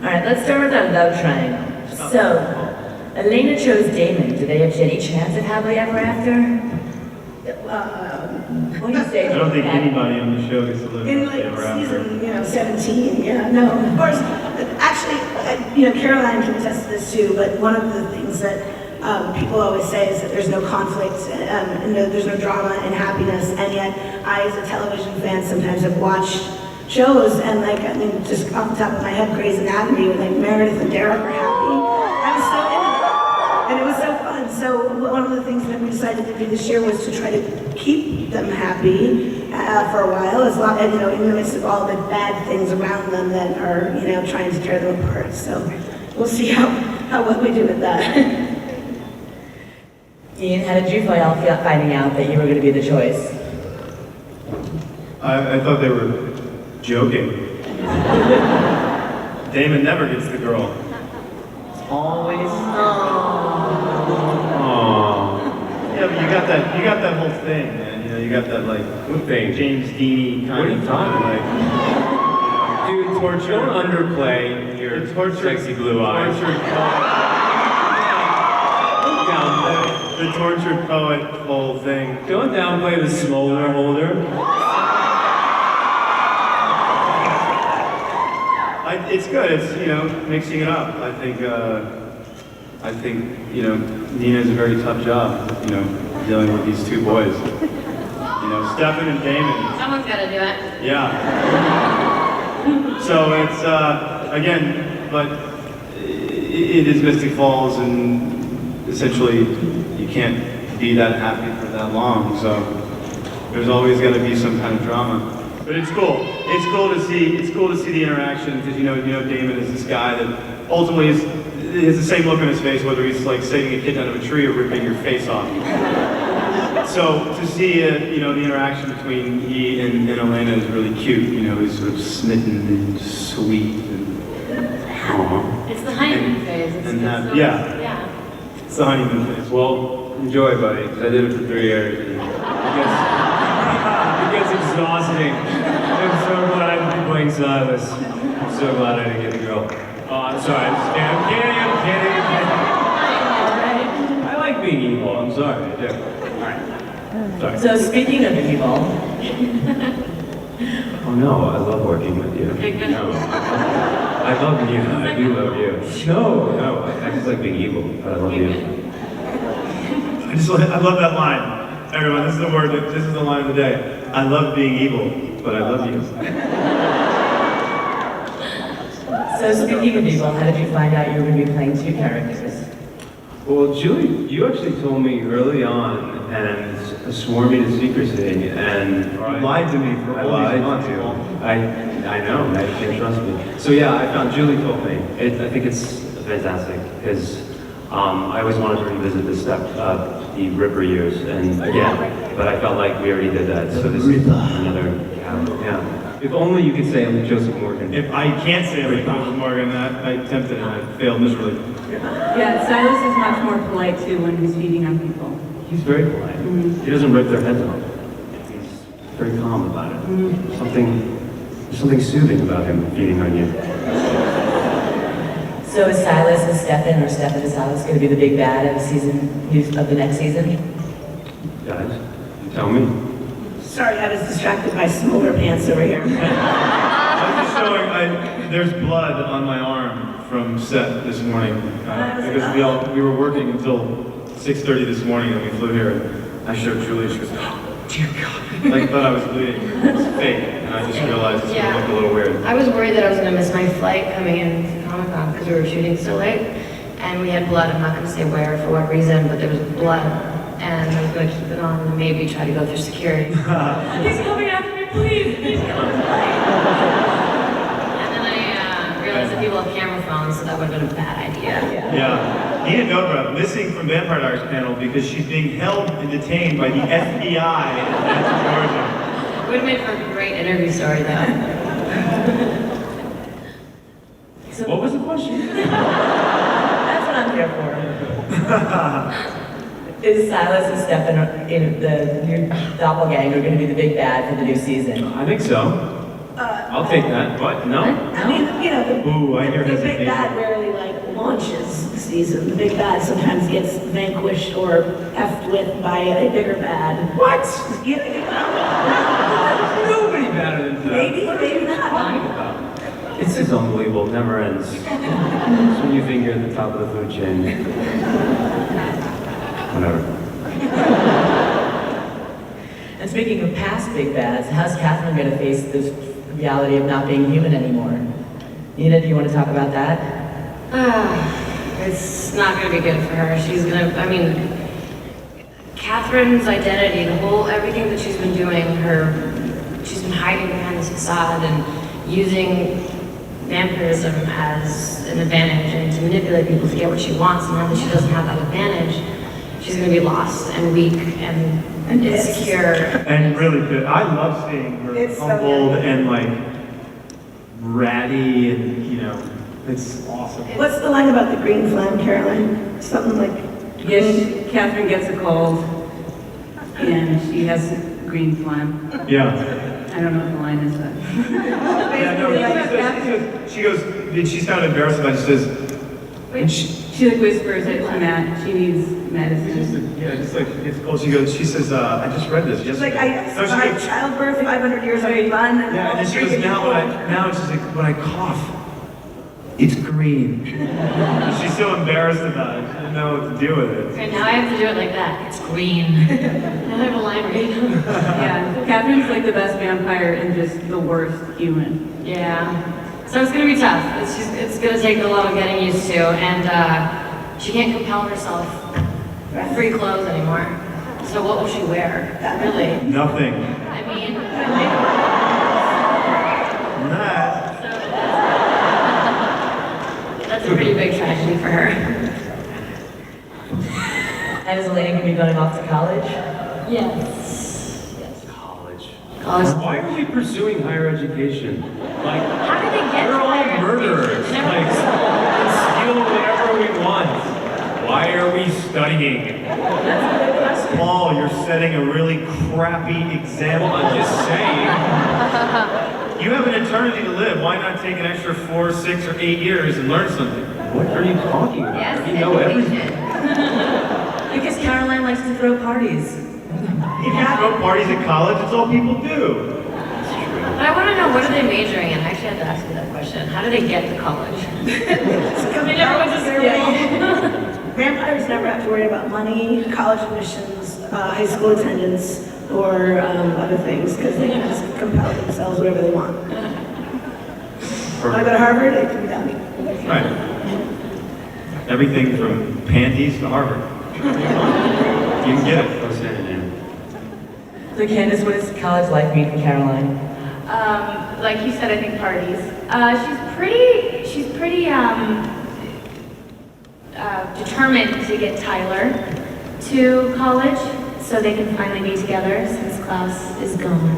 Alright, let's start with our love triangle. So, Elena chose Damon. Do they have any chance at happily ever after? What do you say? I don't think anybody on the show gets to live In happily like ever after. season, 17, yeah, no, of course, actually, Caroline can attest to this too, but one of the things that people always say is that there's no conflict, and there's no drama and happiness, and yet I, as a television fan, sometimes have watched shows, and just off the top of my head, Grey's Anatomy, where Meredith and Derek are happy. I was so into it, and it was so fun. So one of the things that we decided to do this year was to try to keep them happy for a while, as long as, in the midst of all the bad things around them that are, trying to tear them apart. So we'll see how well we do with that. Ian, how did you feel finding out that you were going to be the choice? I thought they were joking. Damon never gets the girl. Always. Aww. Yeah, but you got that whole thing, man. You got that What thing? James Deany kind What are you of talking Dude, torture. Don't underplay your sexy blue eyes. The tortured poet whole thing. Don't downplay the smolder holder. It's good. It's mixing it up. I think Nina has a very tough job. Dealing with these two boys. Stefan and Damon. Someone's got to do it. Yeah. So it's again, but it is Mystic Falls, and essentially you can't be that happy for that long. So there's always got to be some kind of drama. But it's cool. It's cool to see. It's cool to see the interaction because Damon is this guy that ultimately has the same look on his face whether he's saving a kid out of a tree or ripping your face off. So to see the interaction between he and Elena is really cute. He's sort of smitten and sweet and It's the honeymoon phase. It's yeah. It's the honeymoon phase. Well, enjoy, buddy, because I did it for 3 years. And it gets exhausting. I'm so glad I didn't be playing Silas. I'm so glad I didn't get the girl. Oh, I'm sorry. I'm kidding. I like being evil. I'm sorry. I do. Alright. Sorry. So speaking of evil, Oh no, I love working with you. No. I love you. I do love you. No, I just like being evil, but I love you. I love that line. Everyone, this is the word. This is the line of the day. I love being evil, but I love you. so speaking of evil, how did you find out you were going to be playing two characters? Well, Julie, you actually told me early on and swore me to secrecy and Lied to me for all these months. I know, I can't trust me. So yeah, I found Julie told me. I think it's fantastic because I always wanted to revisit this stuff, the Ripper years, and again, but I felt like we already did that. So this is another, yeah. If only you could say I'm Joseph Morgan. If I can't say I'm Joseph Morgan, I attempted and I failed miserably. Yeah, Silas is much more polite too when he's feeding on people. He's very polite. He doesn't rip their heads off. He's very calm about it. There's something soothing about him feeding on you. So is Silas and Stefan, or Stefan and Silas, going to be the big bad of the next season? Guys, you tell me. Sorry, I was distracted by smolder pants over here. I'm just showing, there's blood on my arm from set this morning. Because we were working until 6:30 this morning and we flew here. And I showed Julie, she goes, oh, dear God. I thought I was bleeding. It was fake. And I just realized it's going to look a little weird. I was worried that I was going to miss my flight coming in to Comic-Con because we were shooting so late. And we had blood. I'm not going to say where, for what reason, but there was blood. And I was going to keep it on and maybe try to go through security. He's coming after me, please! Please kill him. And then I realized that people have camera phones, so that would have been a bad idea. Yeah. Nina Dobrev missing from Vampire Diaries panel because she's being held and detained by the FBI in Atlanta, Georgia. It would have made for a great interview story, though. What was the question? That's what I'm here for. Is Silas and Stefan, the new doppelganger, going to be the big bad for the new season? I think so. I'll take that. What? No? I mean, Ooh, I hear the big hesitation. bad rarely launches the season. The big bad sometimes gets vanquished or effed with by a bigger bad. What? Yeah, Nobody better than that. maybe not. Talking about. It's just unbelievable. It never ends. It's when you think you're at the top of the food chain. Whatever. And speaking of past big bads, how's Catherine going to face this reality of not being human anymore? Nina, do you want to talk about that? It's not going to be good for her. She's going to, I mean, Catherine's identity, everything that she's been doing, she's been hiding behind this facade and using vampirism as an advantage and to manipulate people to get what she wants. And now that she doesn't have that advantage, she's going to be lost and weak and insecure. And really good. I love seeing her It's so humbled good. and like ratty and it's awesome. What's the line about the green phlegm, Caroline? Something like, Yes, Catherine gets a cold, and she has green phlegm. Yeah. I don't know what the line is, but. Yeah, no, she goes, and she's kind of embarrassed about it. She says, and She like whispers it to Matt, she needs medicine. just like, it's cold. She says, I just read this it's yesterday. like, I No, she survived goes, childbirth, 500 years of fun, and yeah, and then she goes, now it's just like, when I cough, it's green. She's so embarrassed about it. She didn't know what to do with it. And now I have to do it like that. It's green. Now I have a line read. Yeah, Catherine's like the best vampire and just the worst human. Yeah. So it's going to be tough. It's going to take a lot of getting used to, and she can't compel herself free clothes anymore. So what will she wear? Really? Nothing. I mean, Nah. that's a pretty big tragedy for her. And is Elena going to be going off to college? Yes. College. College. Why are we pursuing higher education? Like, How did they get we're to all higher murderers. education? Like, let's steal whatever we want. Why are we studying? Paul, you're setting a really crappy example. I'm just saying. You have an eternity to live. Why not take an extra 4, 6, or 8 years and learn something? What are you talking about? Yes, You know everything. education. Because Caroline likes to throw parties. You can throw parties at college. It's all people do. But I want to know, what are they majoring in? I actually have to ask you that question. How do they get to college? They never went to school. Vampires never have to worry about money, college admissions, high school attendance, or other things, because they can just compel themselves whatever they want. When I go to Harvard, it can be done. Right. Everything from panties to Harvard. You can get it. Go stand in there. So Candace, what does college life mean for Caroline? Like you said, I think parties. She's pretty determined to get Tyler to college so they can finally be together since Klaus is gone.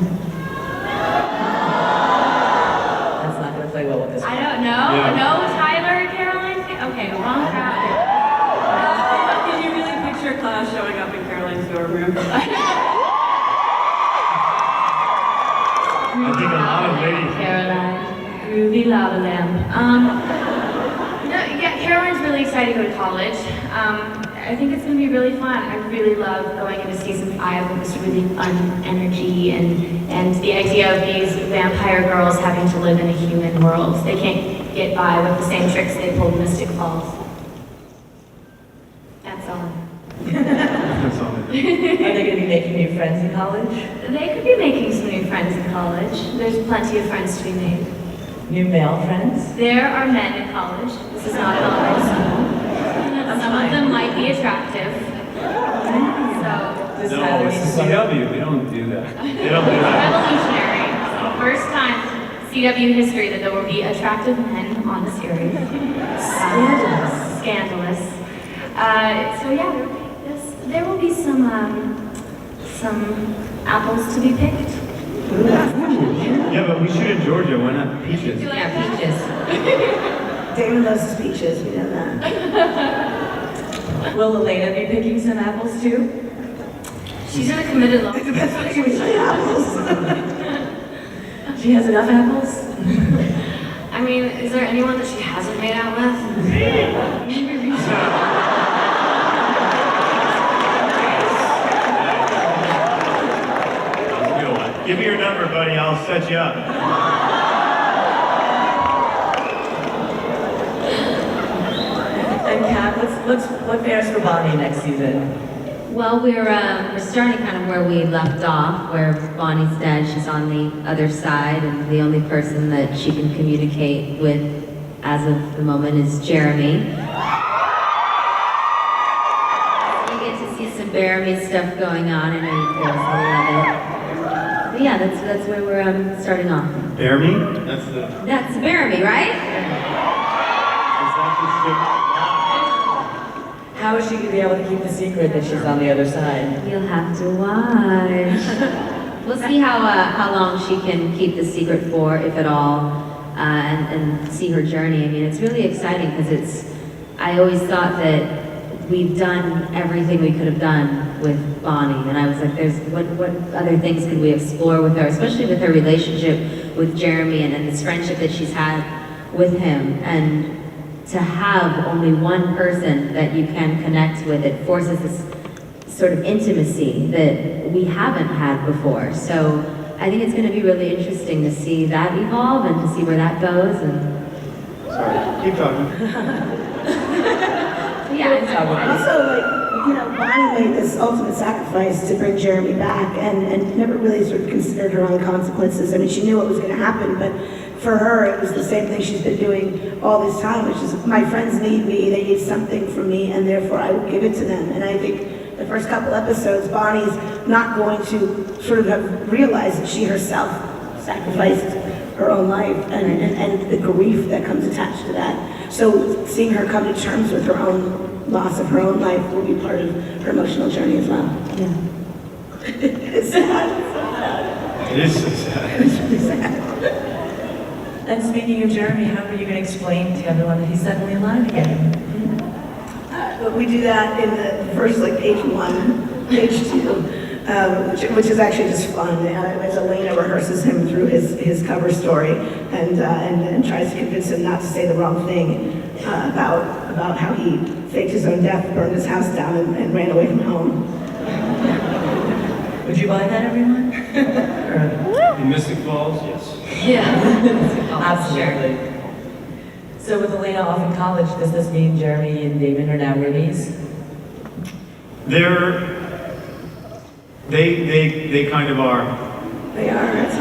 That's not going to play well with this. I don't know. Yeah. No, Tyler, Caroline? Okay, wrong crowd. Can you really picture Klaus showing up in Caroline's dorm room? I think a lot of ladies. Caroline, groovy lava lamp. No, yeah, Caroline's really excited to go to college. I think it's going to be really fun. I really love going into season 5 with this really fun energy and the idea of these vampire girls having to live in a human world. They can't get by with the same tricks they pulled in Mystic Falls. That's all. That's all. Are they going to be making new friends in college? They could be making some new friends in college. There's plenty of friends to be made. New male friends? There are men in college. This is not an all-right school. Some of them might be attractive. So, Does No, Tyler it's need the to go? CW. We don't do that. They don't do that. revolutionary. It's the first time in CW history that there will be attractive men on the series. Scandalous. So yeah, there will be some apples to be picked. Yeah, but we shoot in Georgia. Why not peaches? Yeah, peaches. David loves his peaches, we know that. Will Elena be picking some apples too? She's in a committed love. Depends what you eat apples. She has enough apples? I mean, is there anyone that she hasn't made out with? That's a good one. Give me your number, buddy. I'll set you up. And Kat, what fares for Bonnie next season? Well, we're starting kind of where we left off, where Bonnie's dead. She's on the other side, and the only person that she can communicate with as of the moment is Jeremy. We get to see some Jeremy stuff going on, and I love it. But yeah, that's where we're starting off. Jeremy? That's Jeremy, right? How is she going to be able to keep the secret that she's on the other side? You'll have to watch. We'll see how long she can keep the secret for, if at all, and see her journey. I mean, it's really exciting because I always thought that we've done everything we could have done with Bonnie, and I was like, what other things could we explore with her, especially with her relationship with Jeremy and this friendship that she's had with him, and to have only one person that you can connect with, it forces this sort of intimacy that we haven't had before. So I think it's going to be really interesting to see that evolve and to see where that goes. And Sorry, keep talking. Also, Bonnie made this ultimate sacrifice to bring Jeremy back and never really sort of considered her own consequences. I mean, she knew what was going to happen, but for her, it was the same thing she's been doing all this time, which is, my friends need me, they need something from me, and therefore I will give it to them. And I think the first couple episodes, Bonnie's not going to sort of have realized that she herself sacrificed her own life and the grief that comes attached to that. So seeing her come to terms with her own loss of her own life will be part of her emotional journey as well. yeah. It's sad. It is so sad. It's really sad. And speaking of Jeremy, how are you going to explain to everyone that he's suddenly alive again? But we do that in the first, page 1, page 2, which is actually just fun. As Elena rehearses him through his cover story and tries to convince him not to say the wrong thing about how he faked his own death, burned his house down, and ran away from home. Would you buy that, everyone? In Mystic Falls, yes. Yeah. Absolutely. So with Elena off in college, does this mean Jeremy and Damon are now roomies? They kind of are. They are. That's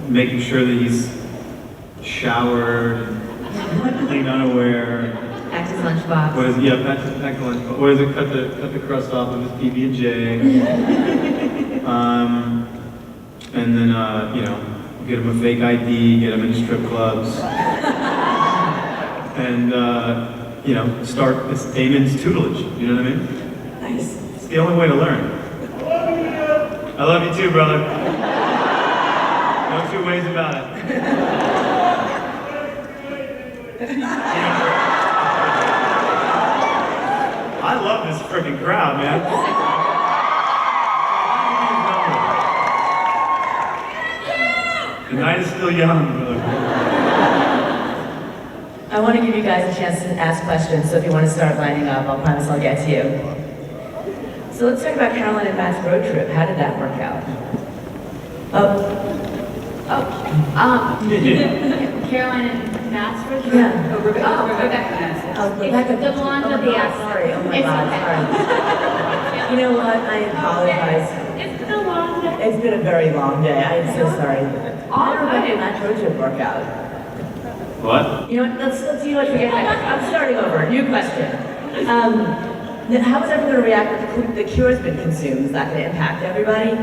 Making sure that he's showered, clean underwear. Packed his lunchbox. What is pack lunch? What is it? Cut the crust off of his PB&J. And then get him a fake ID, get him into strip clubs, and start. It's Damon's tutelage. You know what I mean? nice. It's the only way to learn. I love you too, brother. No two ways about it. I love this freaking crowd, man. The night is still young, brother. I want to give you guys a chance to ask questions, so if you want to start lining up, I'll promise I'll get to you. So let's talk about Caroline and Matt's road trip. How did that work out? Caroline and Matt's version? Yeah. Oh, Rebecca. Oh, Rebecca. Rebecca. The blonde with the accent. Sorry, oh my It's God, okay. sorry. You know what, I apologize. It's the blonde. It's been a very long day, I'm so sorry. How did Rebecca good. and Matt's road trip work out? What? You know what, let's forget that. I'm starting over, new question. How is everyone going to react if the cure's been consumed? Is that going to impact everybody?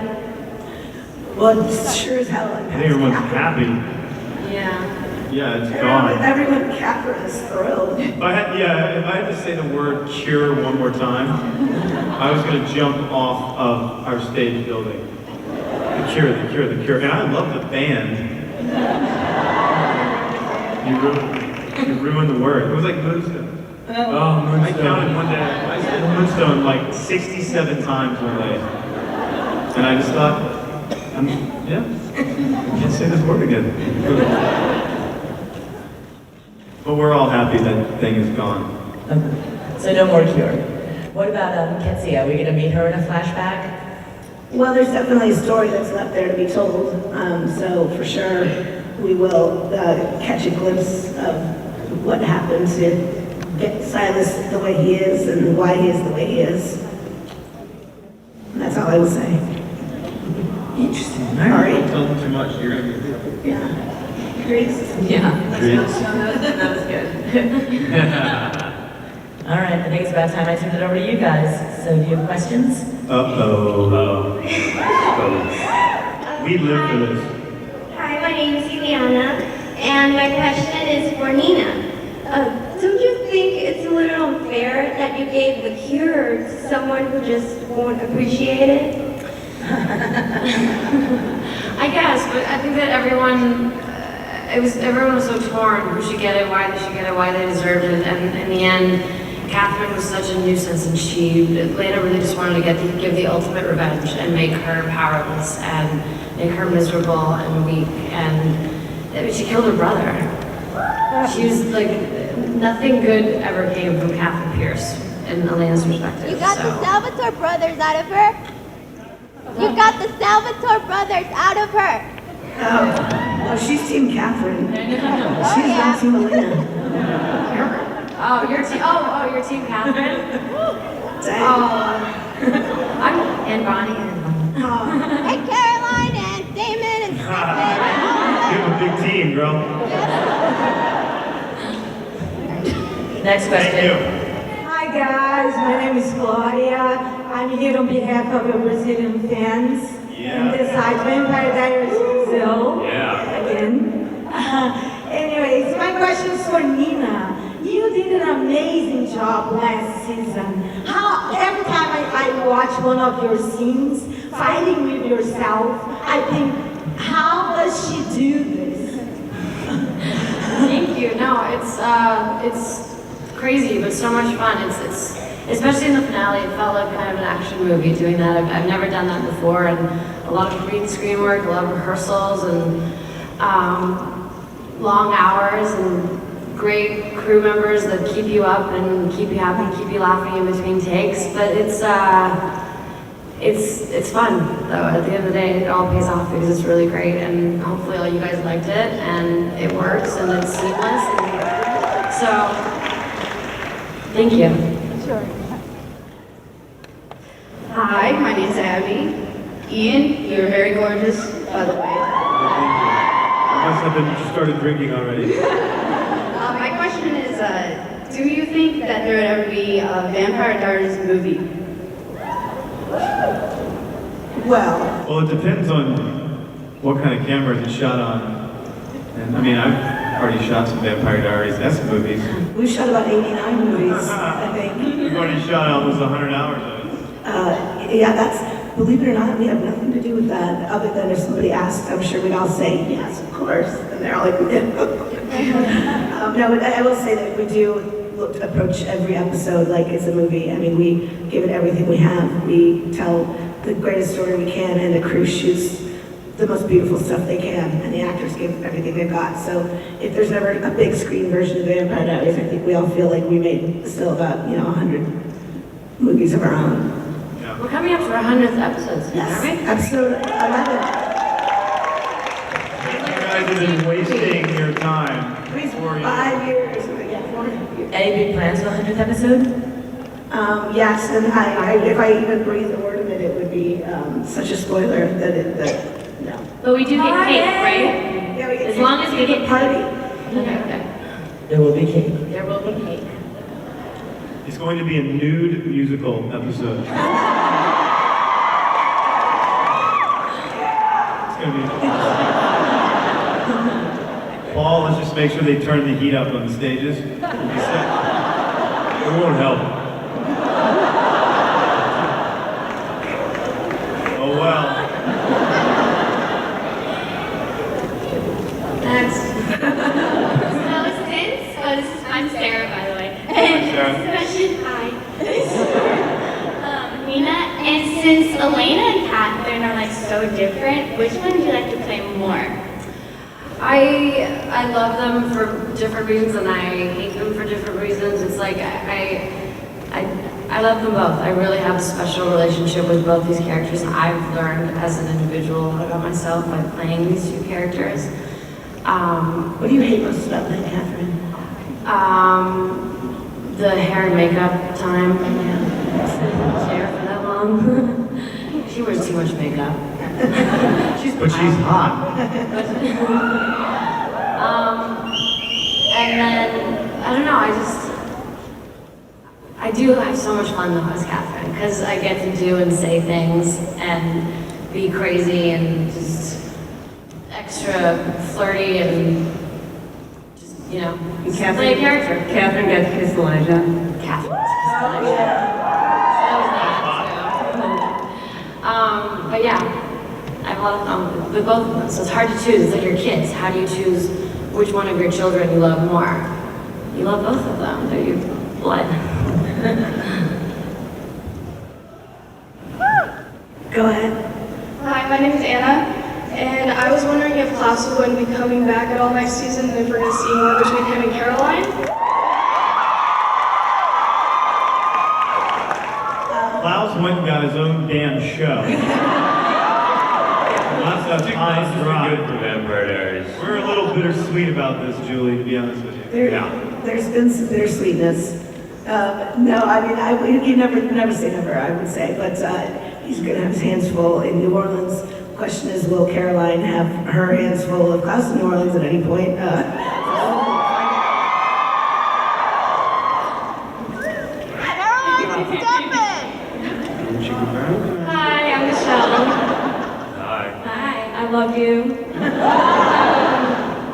Well, it sure as hell I think everyone's happy. Yeah. Yeah, it's gone. Everyone in Capra is thrilled. If I had to say the word cure one more time, I was going to jump off of our stage building. The cure. And I love the band. You ruined the word. It was like Moonstone. I counted one day. I said Moonstone like 67 times one day. And I just thought, yeah, I can't say this word again. But we're all happy that thing is gone. Okay. So no more Cure. What about Kenzie? Are we going to meet her in a flashback? Well, there's definitely a story that's left there to be told. So for sure, we will catch a glimpse of what happened to get Silas the way he is and why he is the way he is. And that's all I will say. Interesting. All Don't right. tell them too much. You're gonna be. Yeah. Grace? Yeah. That was good. All right. I think it's about time I turned it over to you guys. So do you have questions? Uh-oh. We live for this. Hi, my name is Juliana, and my question is for Nina. Don't you think it's a little unfair that you gave the cure to someone who just won't appreciate it? I guess, but I think that everyone was so torn. Who should get it? Why they should get it? Why they deserved it? And in the end, Catherine was such a nuisance, and Lena really just wanted to give the ultimate revenge and make her powerless and make her miserable and weak. And I mean, she killed her brother. She was like, nothing good ever came from Catherine Pierce in Elena's perspective. You got the Salvatore brothers out of her? You got the Salvatore brothers out of her! Oh, she's Team Catherine. She's not Team Elena. Oh, you're Team Catherine? Dang. I'm and Bonnie and Hey, Caroline and Damon and Stephen! You have a big team, girl. Next question. Thank you. Hi guys, my name is Gloria. I'm here on behalf of the Brazilian fans. Yeah. And this side Vampire Diaries Brazil. Yeah. Again. Anyways, my question is for Nina. You did an amazing job last season. Every time I watch one of your scenes, fighting with yourself, I think, how does she do this? Thank you. No, it's crazy, but so much fun. It's especially in the finale. It felt like kind of an action movie doing that. I've never done that before, and a lot of green screen work, a lot of rehearsals, and long hours, and great crew members that keep you up and keep you happy, keep you laughing in between takes. But it's fun though. At the end of the day, it all pays off because it's really great, and hopefully all you guys liked it, and it works, and it's seamless. And so, thank you. Sure. Hi, my name's Abby. Ian, you're very gorgeous, by the way. I must have been started drinking already. My question is, do you think that there would ever be a Vampire Diaries movie? Well, Well, it depends on what kind of cameras it's shot on. And I mean, I've already shot some Vampire Diaries-esque movies. we've shot about 89 movies, I think. We've already shot almost 100 hours of it. Yeah, that's, believe it or not, we have nothing to do with that, other than if somebody asked, I'm sure we'd all say, yes, of course. And they're all like, no, but I will say that we do approach every episode like it's a movie. I mean, we give it everything we have. We tell the greatest story we can, and the crew shoots the most beautiful stuff they can, and the actors give everything they've got. So if there's ever a big screen version of Vampire Diaries, I think we all feel like we made still about, 100 movies of our own. We're coming up to our 100th episode soon, Yes, aren't we? episode 11. You guys have been wasting your time. 5 years. Any big plans for the 100th episode? Yes, and if I even breathe a word of it, it would be such a spoiler that no. But we do get cake, right? Yeah, we As long as we get party. Okay. There will be cake. There will be cake. It's going to be a nude musical episode. It's going to be... Paul, let's just make sure they turn the heat up on the stages. We'll be set. It won't help. Oh well. I'm Sarah, by the way. And different. Which one do you like to play more? I love them for different reasons and I hate them for different reasons. It's like I love them both. I really have a special relationship with both these characters. I've learned as an individual about myself by playing these two characters. What do you hate most about them, Catherine? The hair and makeup time. Sitting in the chair for that long. She wears too much makeup. But she's hot. And then, I don't know, I do have so much fun though as Catherine, because I get to do and say things and be crazy and just extra flirty and just, you know, just play a character. Catherine got to kiss Elijah. Catherine. That was nice too. But yeah, I have a lot of fun with both of them, so it's hard to choose. It's like your kids. How do you choose which one of your children you love more? You love both of them. They're your blood. Go ahead. Hi, my name is Anna, and I was wondering if Klaus is going to be coming back at all next season, and if we're going to see more between him and Caroline. Klaus went and got his own damn show. Lots of time Good for Vampire Diaries. We're a little bittersweet about this, Julie, to be honest with you. There's been some bittersweetness. No, I mean, you never say never, I would say, but he's going to have his hands full in New Orleans. The question is, will Caroline have her hands full of Klaus in New Orleans at any point? Hi, I'm Michelle. Hi. Hi, I love you.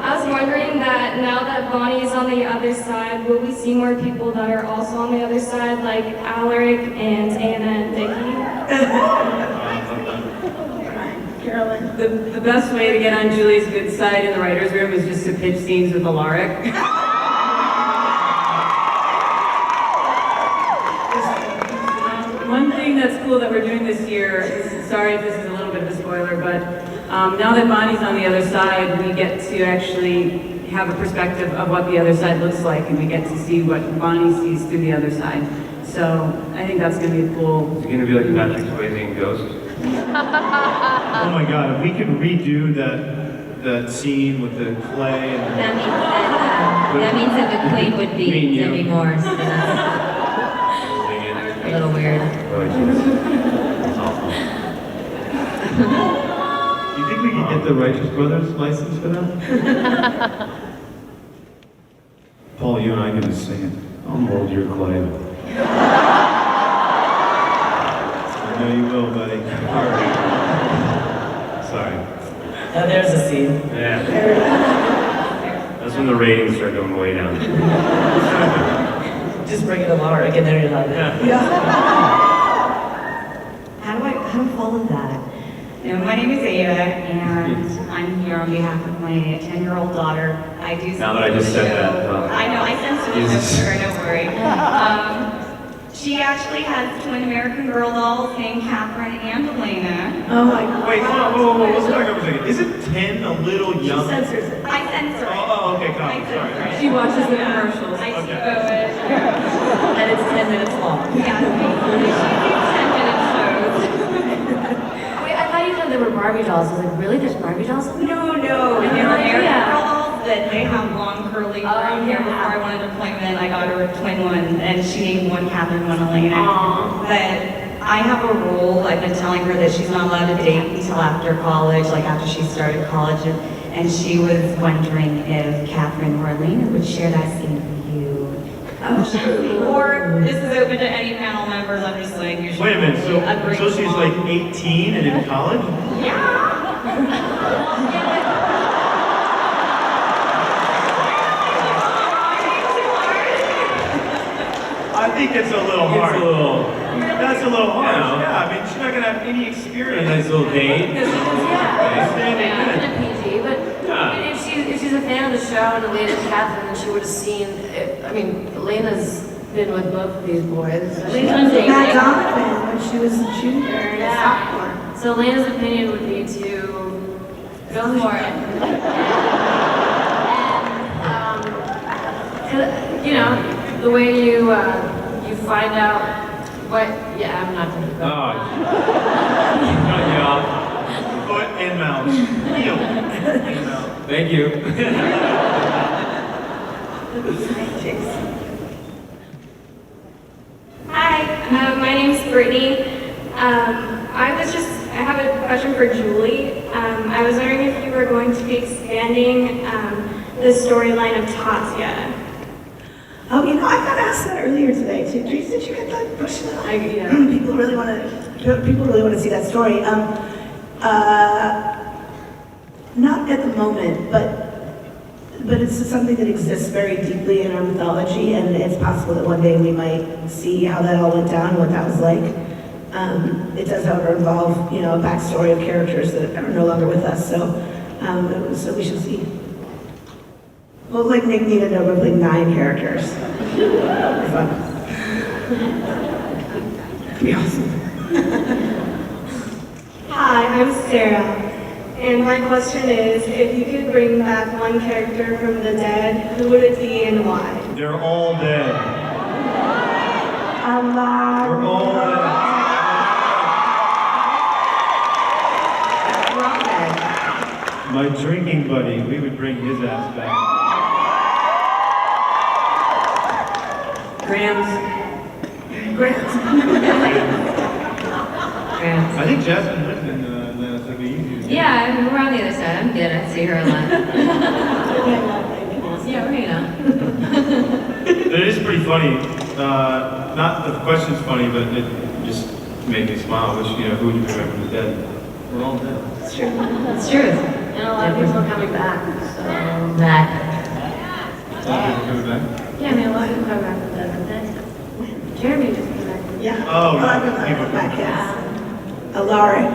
I was wondering that now that Bonnie is on the other side, will we see more people that are also on the other side, like Alaric and Anna and Vicky? Caroline? The best way to get on Julie's good side in the writer's room is just to pitch scenes with Alaric. One thing that's cool that we're doing this year is, sorry if this is a little bit of a spoiler, but now that Bonnie's on the other side, we get to actually have a perspective of what the other side looks like, and we get to see what Bonnie sees through the other side. So I think that's going to be cool. Is it going to be like Patrick Swayze in Ghost? Oh my God, if we could redo that scene with the clay and That means that the queen would be Demi Moore, so that's a little weird. Oh, jeez. That's awful. do you think we could get the Righteous Brothers license for that? Paul, you and I can just sing it. I'll mold your clay. I know you will, buddy. Sorry. Oh, there's a scene. Yeah. That's when the ratings start going way down. Just bring it along, and there you have it. How do I follow that? You know, my name is Ava, and I'm here on behalf of my 10-year-old daughter. I do. Now that I just said that, I know, I censored it, don't worry. She actually has twin American Girl dolls named Catherine and Elena. Oh my God. Wait, whoa, let's back up a second. Isn't 10 a little young? She censors it. I censor it. Oh, okay, come on, I censor sorry. it. She watches the commercials. I do it. And it's 10 minutes long. Yeah, she 10-minute shows. Wait, I thought you said there were Barbie dolls. I was like, really? There's Barbie dolls? No, they're American Girl dolls that they have long curly brown hair. Before I wanted to play them, I got her a twin one, and she named one Catherine, one Elena. But I have a rule. I've been telling her that she's not allowed to date until after college, like after she started college, and she was wondering if Catherine or Elena would share that scene with you. Or this is open to any panel members. I'm just saying you should. Wait a minute, so she's like 18 and in college? Yeah. I think it's a little hard. That's a little harsh. Yeah, I mean, she's not gonna have any experience. A nice little date. Yeah, PG, but I mean, if she's a fan of the show and Elena and Catherine, then she would have seen. I mean, Elena's been with both of these boys. So she's Elena was been Matt dating. Donovan when she was a junior and a sophomore. So Elena's opinion would be to Go for it. And, you know, the way you find out what, yeah, I'm not gonna go. Cut you off. Foot and mouth. Heel. And mouth. Thank you. Hi, my name's Brittany. I have a question for Julie. I was wondering if you were going to be expanding the storyline of Tatya. Oh, you know, I got asked that earlier today too. Did you get that question? Yeah. People really want to see that story. Not at the moment, but it's something that exists very deeply in our mythology, and it's possible that one day we might see how that all went down and what that was like. It does, however, involve, you know, a backstory of characters that are no longer with us, so we shall see. We'll make Nina know like 9 characters. Fun. It'd be awesome. Hi, I'm Sarah. And my question is, if you could bring back one character from the dead, who would it be and why? They're all dead. Allah. They're all dead. My drinking buddy, we would bring his ass back. Grams. I think Jasmine lives in Atlanta, so it'd be easier. Yeah, we're on the other side. I'm good. I see her a lot. Yeah, we're hanging out. It is pretty funny. Not that the question's funny, but it just made me smile. Which, you know, who would you bring back from the dead? We're all dead. It's true. It's true. And a lot of people are coming back, so. Back. A lot of people coming back. Yeah, I mean, a lot of people come back from the dead. Jeremy just came back from the dead. Yeah. Oh, I people come back, come yes. Alaric.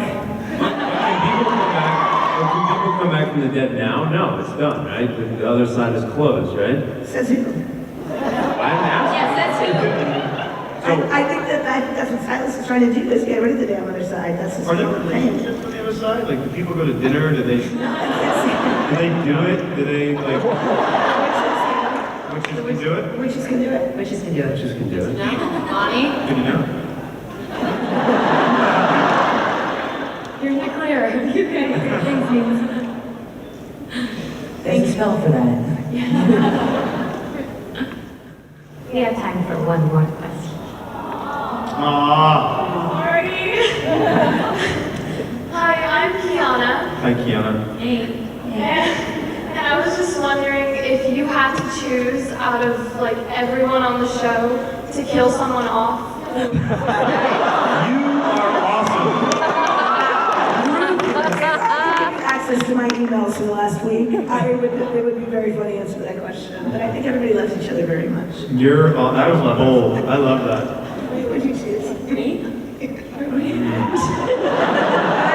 Can people come back from the dead now? No, it's done, right? The other side is closed, right? Says who? I haven't asked. Yes, that's who. I think that's what Silas is trying to do, is get rid of the damn other side. That's his Are there thing. relationships on the other side? Like, do people go to dinner? Do they do it? Do they, like, witches can do it? Witches can do it. Witches can do it. Witches can do it. No? Bonnie? Good to know. You're in the clear. Thanks, Nina. There's a spell for that. We have time for one more question. Aww. Sorry. Hi, I'm Kiana. Hi, Kiana. Hey. And I was just wondering if you had to choose out of like everyone on the show to kill someone off. You are awesome. Access to my emails from the last week. It would be very funny to answer that question. But I think everybody loves each other very much. That was bold. I love that. What would you choose? Me? I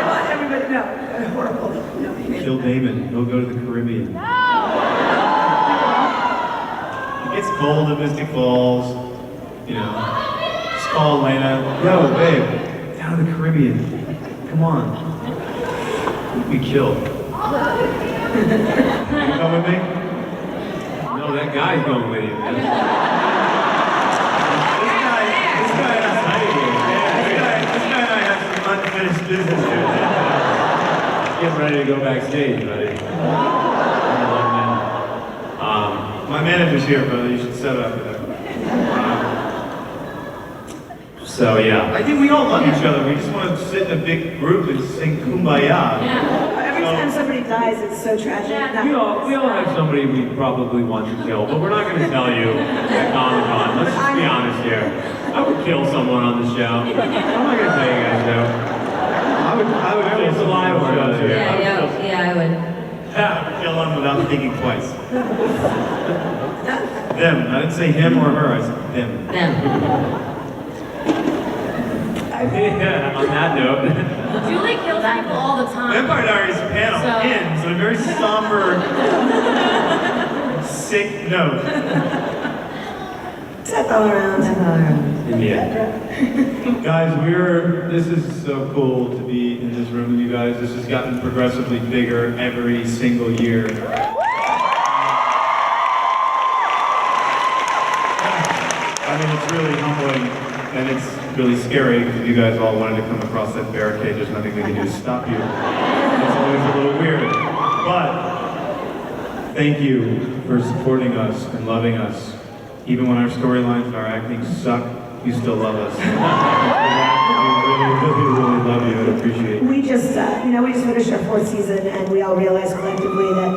want everybody to know. Horrible. No. Kill Damon. He'll go to the Caribbean. It gets cold at Mystic Falls. You know. Just call Elena. Yo, babe. Down to the Caribbean. Come on. We kill. You come with me? No, that guy's going with you. This guy and I have some unfinished business here. Getting ready to go backstage, buddy. My manager's here, brother. You should set up with him. So yeah. I think we all love each other. We just want to sit in a big group and sing Kumbaya. Every time somebody dies, it's so tragic. We all have somebody we probably want to kill, but we're not going to tell you at Comic-Con. Let's just be honest here. I would kill someone on the show. I'm not going to tell you guys no. I would kill someone on the show. Yeah, I would. Yeah, kill him without thinking twice. Them. I didn't say him or her. I said them. Them. Yeah, on that note. Julie kills people all the time. Vampire Diaries panel So- ends on a very somber, sick note. Death all around. Death all around. in the end. Guys, this is so cool to be in this room with you guys. This has gotten progressively bigger every single year. I mean, it's really humbling and it's really scary because you guys all wanted to come across that barricade. There's nothing they can do to stop you. It's always a little weird. But thank you for supporting us and loving us. Even when our storylines and our acting suck, you still love us. For that, we really love you and appreciate it. We just finished our 4th season, and we all realized collectively that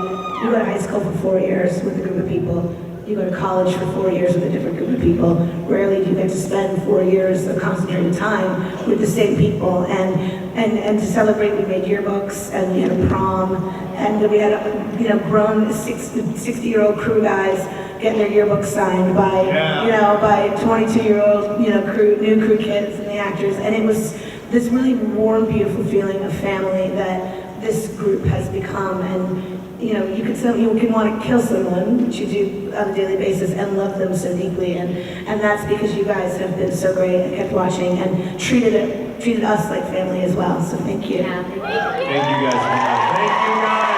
you go to high school for 4 years with a group of people. You go to college for 4 years with a different group of people. Rarely do you get to spend 4 years of concentrated time with the same people. And to celebrate, we made yearbooks, and we had a prom, and we had grown 60-year-old crew guys getting their yearbooks signed by by 22-year-old new crew kids and the actors, and it was this really warm, beautiful feeling of family that this group has become. And you can want to kill someone, which you do on a daily basis, and love them so deeply, and that's because you guys have been so great and kept watching and treated us like family as well. So thank you. Yeah, Thank you guys. Thank you guys.